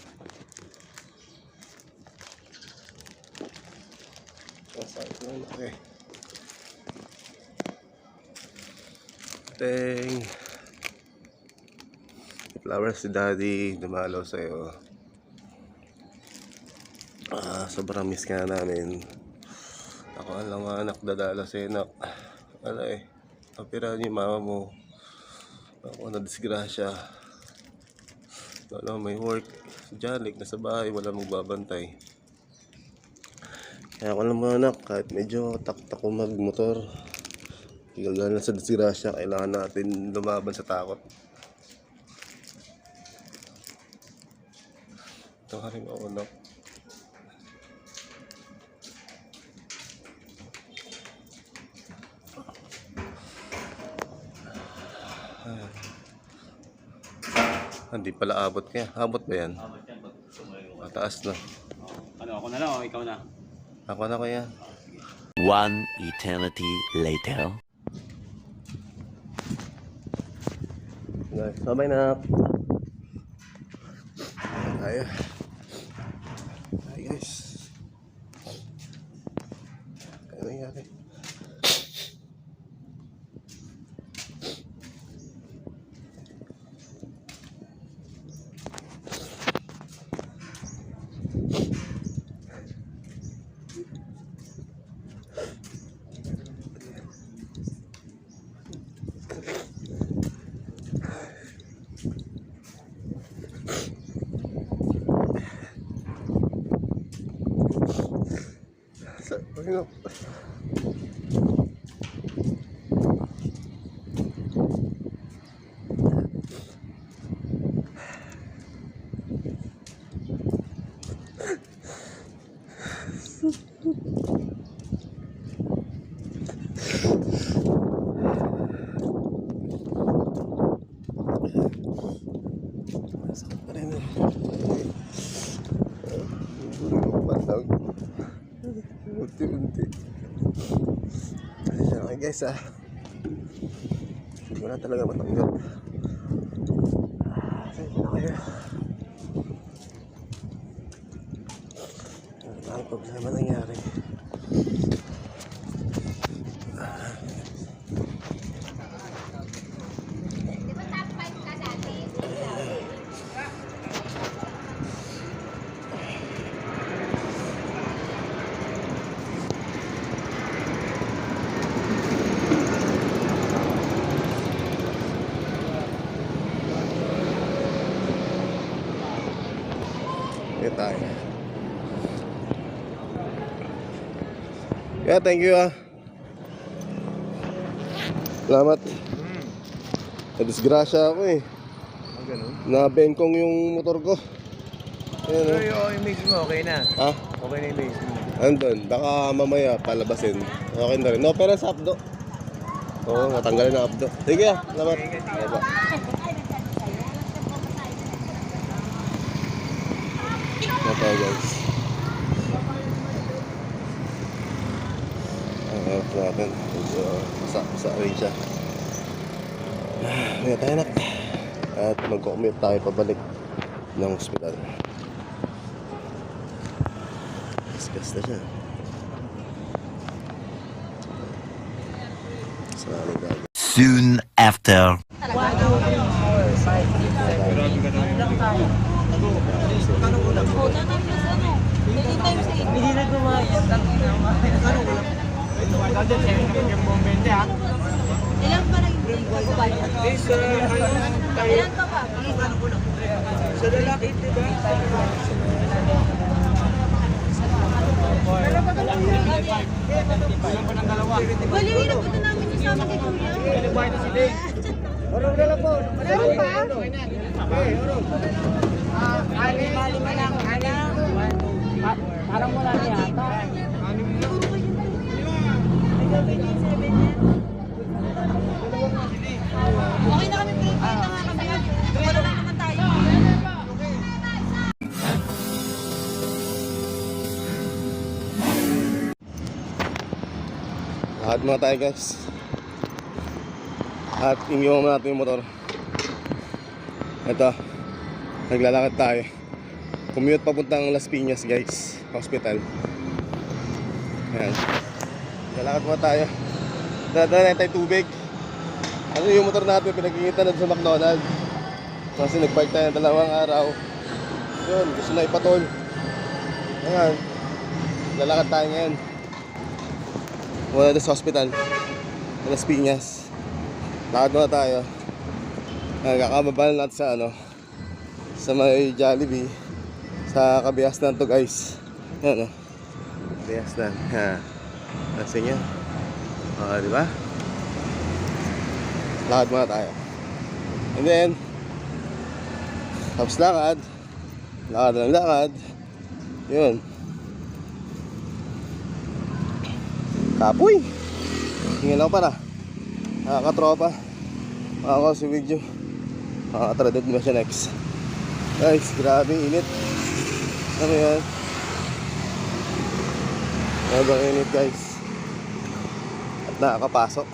Okay. Teng. Flowers si daddy, dumalaw sa'yo. Sobrang miss ka namin. Ako alam mga anak, dadala sa'yo, nak. Wala eh. Kapirahan yung mama mo. Ako na disgrasya. Wala may work. Janik na sa bahay, wala magbabantay. Kaya ako lang mga anak, kahit medyo taktak ko magmotor, igagana sa disgrasya, kailangan natin lumaban sa takot. Ito ka rin ako, anak. Hindi pala abot kaya. Abot ba yan? Abot yan pag sumayo. Mataas na. Ano, ako na lang o ikaw na? Ako na kaya. One eternity later. Guys, sabay na. Ay. Ay guys. Ano nangyari? Ayun. Unti-unti. Okay guys, hindi ko na talaga matanggap. Ang problema nangyari. Di ba top 5 ka dati? Tayo. Yeah, thank you Salamat. Nadisgrasya ako eh. Na-bengkong yung motor ko. Ayan, Pero yung image mo, okay na. Ha? Okay na yung image mo. Andun, baka mamaya palabasin. Okay na rin. No, pero sa updo. Oo, matanggalin ang updo. Sige salamat. Bye-bye. Okay. tayo guys. Ang harap natin. Medyo masa rin siya. Kaya tayo nak. At mag-commute tayo pabalik ng hospital. Discuss na siya. Soon after. Hindi na gumayas. Ilan pa lang yung bayad? Ilan pa ba? Sa lalaki, diba? Baliwin na punta namin yung sama kay Kuya. Orong dala po. Meron pa? Lima lang. Parang wala na yata. Okay na kami pre-pay na nga kami. Wala lang naman tayo. Lahat muna tayo guys. At iniwan natin yung motor. Ito, naglalakad tayo. Commute papuntang Las Piñas guys, hospital. Ayan. Naglalakad muna tayo. Dadala tayo tubig. Ano yung motor natin pinag-iingitan sa McDonald's. Kasi nagpark tayo ng 2 araw. Yun, gusto na ipatol. Ayan. Lalakad tayo ngayon. Mula doon sa hospital Las Piñas. Lakad muna tayo. Kakababal natin sa sa may Jollibee. Sa Kabiasnan to guys. Yan Kabiasnan. Nasa inyo. Diba? Lakad muna tayo. And then tapos lakad. Lakad ng lakad. Yun. Kapoy! Tingin ako para nakakatropa. Ako si Wigjo. Nakakatradod mo siya next. Guys, grabe init. Ano yan? Sobrang init guys. At nakakapasok.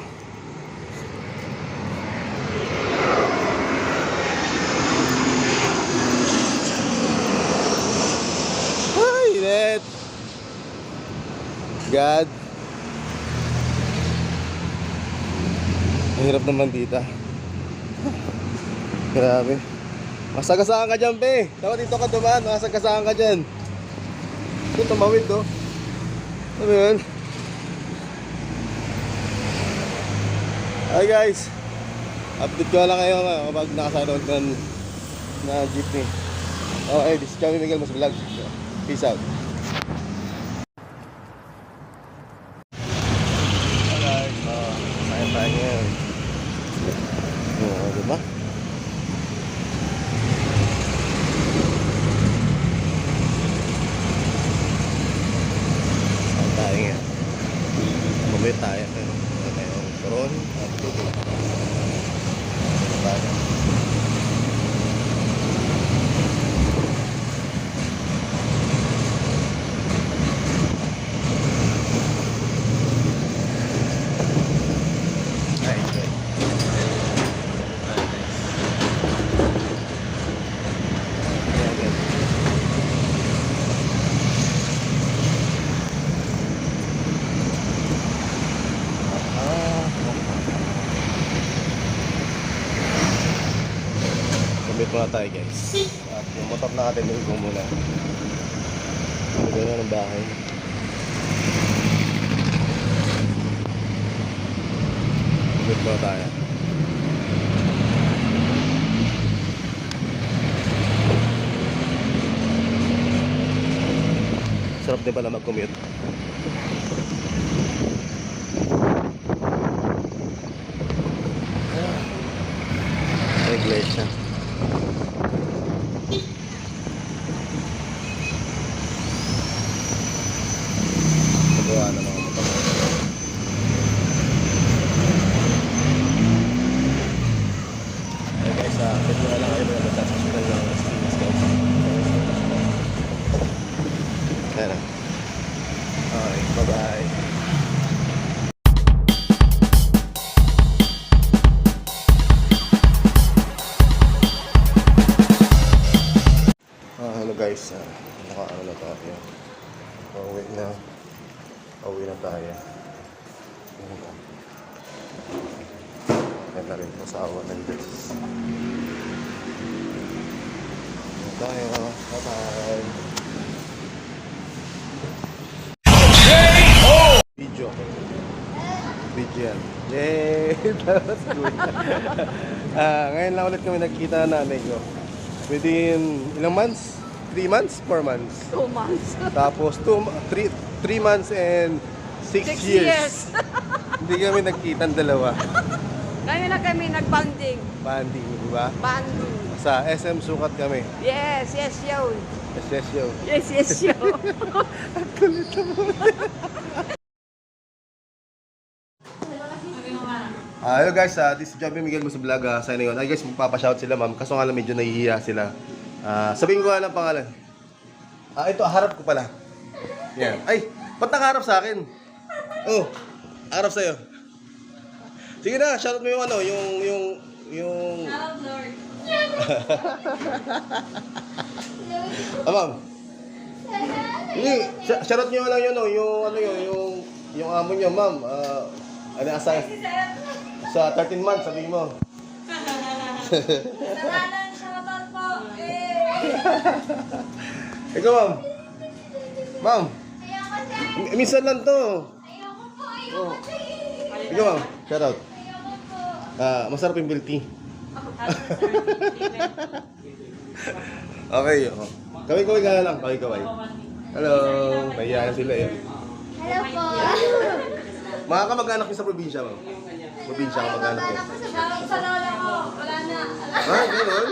Ay, init! God. Ang hirap naman dito. Grabe. Masagasaan ka dyan, be. Dapat dito ka dumaan. Masagasaan ka dyan. Ito, tumawid, to. Ano yun? Hi, guys. Update ko lang kayo kapag nakasalood na jeepney. Okay, this is Kami Miguel Mas Vlog. Peace out. Hi, guys. Sayang tayo ngayon. Diba? Saan tayo ngayon? Bumili tayo pero ito tayong koron at tubig. Tayo. Commute muna tayo guys. At yung motor natin nilgo muna. Nilgo na ng bahay. Commute muna tayo. Sarap din pala mag-commute. Sa iglesia. Magawa na mga motor. Hey guys, pwede na lang kayo na sa hospital ng Las Piñas guys. Ayan na. Okay, bye-bye. Hello guys, naka-ano na tayo. Pauwi na tayo. Yan na rin asawa ng Diyos. Tayo, bye-bye. Video yan. Yay! That's good. Ngayon lang ulit kami nagkita na nanay ko. Within ilang months? 3 months? 4 months? 2 months. Tapos 3 months and 6 years. Hindi kami nagkita ang dalawa. Ngayon na kami nag-bonding. Banding, di ba? Bonding. Sa SM Sukat kami. Yes, yun. Yes, yun. Ang kulit naman. Hello guys, this is Joby Miguel mo sa vlog. Signing on. Guys, magpapashout sila ma'am. Kaso nga lang medyo nahihiya sila. Sabihin ko nga lang pangalan. Ito, harap ko pala. Yan. Ay, ba't nakaharap sa akin? Oh, harap sa'yo. Sige na, shoutout mo yung ano, yung... Shout Lord. Ma'am. Hindi, shoutout nyo lang yun, yung amo nyo, ma'am. Assign sa 13 months, sabihin mo. Salanan, shoutout po. Ikaw, ma'am. Ma'am. Minsan lang to. Oh. Ikaw, ma'am. Shoutout. Masarap yung milk tea. Okay. Kaway-kaway ka lang. Kaway-kaway. Hello. Mahihayan sila eh. Hello po. Mga kamag-anak niyo sa probinsya, ma'am? Probinsya kamag-anak niyo. Shoutout sa lola ko. Wala na. Gano'n?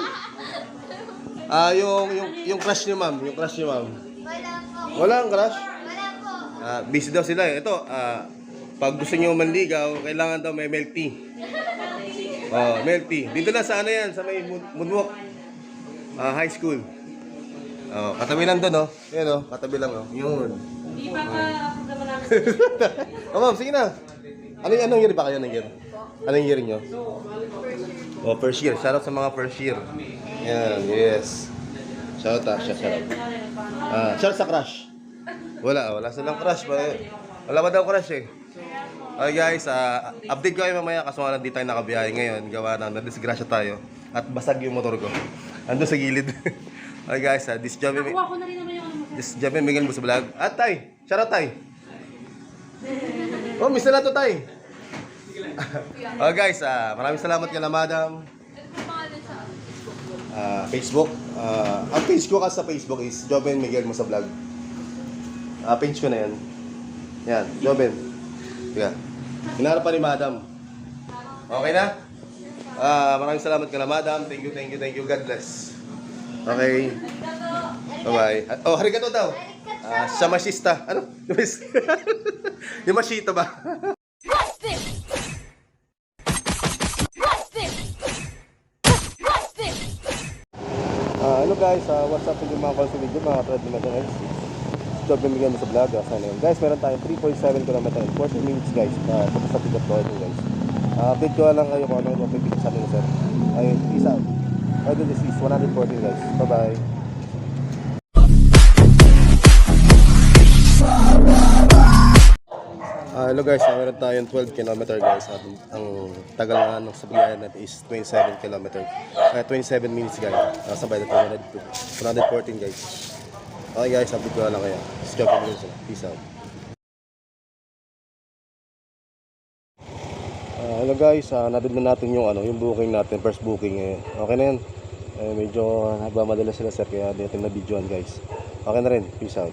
Yung crush niyo, ma'am. Yung crush niyo, ma'am. Wala po. Walang crush? Wala po. Busy daw sila eh. Ito, pag gusto niyo manligaw, kailangan daw may milk tea. Oh, milk tea. Dito na sa ano yan, sa may Moonwalk High School. Oh, katabi lang doon, oh. Yan, oh. Katabi lang, oh. Yun. Hindi pa ka-approve naman namin. Oh, ma'am, sige na. Anong year ba kayo ng year? Anong year nyo? Oh, first year. Shoutout sa mga first year. Yan, yes. Shoutout. Shoutout sa crush. Wala silang crush. Wala ba daw crush eh? Okay guys, update ko kayo mamaya kaso nga hindi tayo nakabiyahe ngayon. Gawa na, nadisgrasya tayo. At basag yung motor ko. Ando sa gilid. Okay guys, this job Miguel mo sa vlog. At tay, shoutout tay. Oh, miss na to tay. Okay guys, maraming salamat kay madam. Facebook. Ang page ko kasi sa Facebook is Joben Miguel mo sa vlog. Page ko na yan. Yan, Joben. Yeah. Hinarap pa ni madam. Okay na? Maraming salamat kay madam. Thank you. God bless. Okay. Bye-bye. Oh, harigato daw. Sa masista. Ano? Yung masita ba? Hello guys, what's up with yung mga calls sa video, mga thread naman ito guys. Job na bigyan mo sa vlog, sana yun. Guys, meron tayong 3.7 km and 40 minutes guys, tapos sa pick-up ko guys. Update ko lang kayo kung ano yung mapipigit sa akin sir. Ayun, peace out. This is 114 guys, bye-bye. Hello guys, meron tayong 12 km guys. Ang tagal na ng sabihan natin is 27 km. 27 minutes guys. Sabay na 114 guys. Okay guys, update ko lang kayo. Stop and listen. Peace out. Hello guys, nandun na natin yung booking natin, first booking. Okay na yan. Medyo nagmamadala sila sir kaya natin na videoan guys. Okay na rin. Peace out.